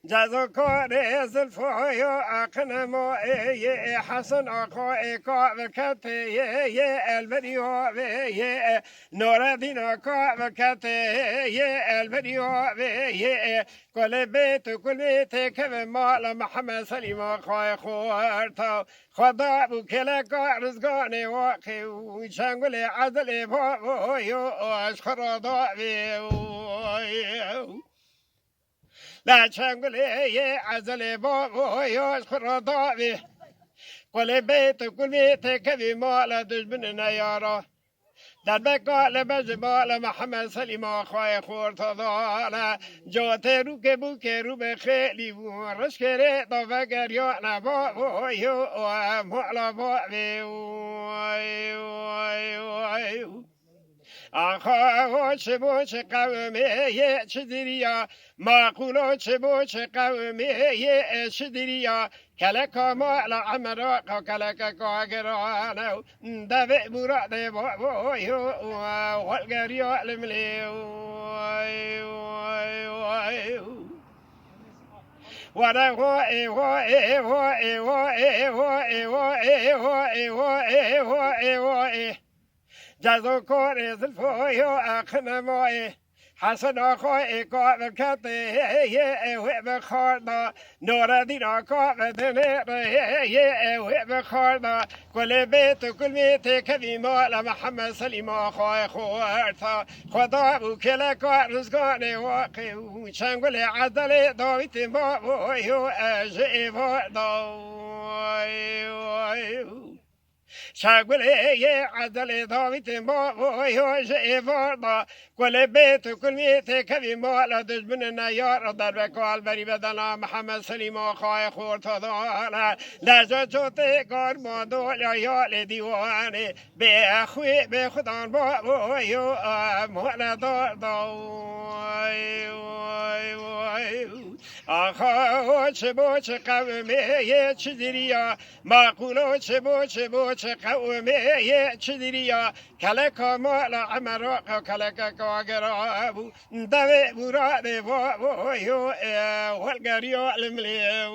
جزو کار زلفای اقن ما حسن آقا کا وکت البریا نوردین آقا وکت البریا کل بیت که مال محمد سلیم آقای خورتا خدا بو کلکا رزگان واقع و چنگل عدل بابای آش خرادا لا چنگل عدل بابای آش خرادا کل بیت که مال دشمن نیارا در بکال بجبال محمد سلیم آخواه خورتا دانا جاته رو که بو که رو به خیلی ورش کره دا وگر یا نبا ویو مولا با ویو آخا چه بو چه قومه چه دریا معقولا چه بو چه قومه چه دریا کلکا مالا عمراقا کلکا کاگرانو دوی مراد بابویو والگریا الملیو جزو کار زلفای اخن مای حسن آخای کا وکته و بخاردا نوردین آقا و دنه و بخاردا کل بیت که مال محمد سلیم آخای خورتا خدا بو کلکا رزگان واقع و چنگل عدل داویت ما ویو اجعی باردا شاگله عدل داویت ما ویوش ایواردا کل بیت که مال دشمن نیار در بکال بری بدنا محمد سلیم آخای خورتا دانا لجا چوته کار ما دولا یال دیوانه به خوی به خدان با ویو مولا دار آخا چه بو چه قومه چه دریا معقولو چه بو چه قومه چه دریا کلکا مالا عمراقا کلکا کاگرابو دوی مراد بابویو والگریو الملیو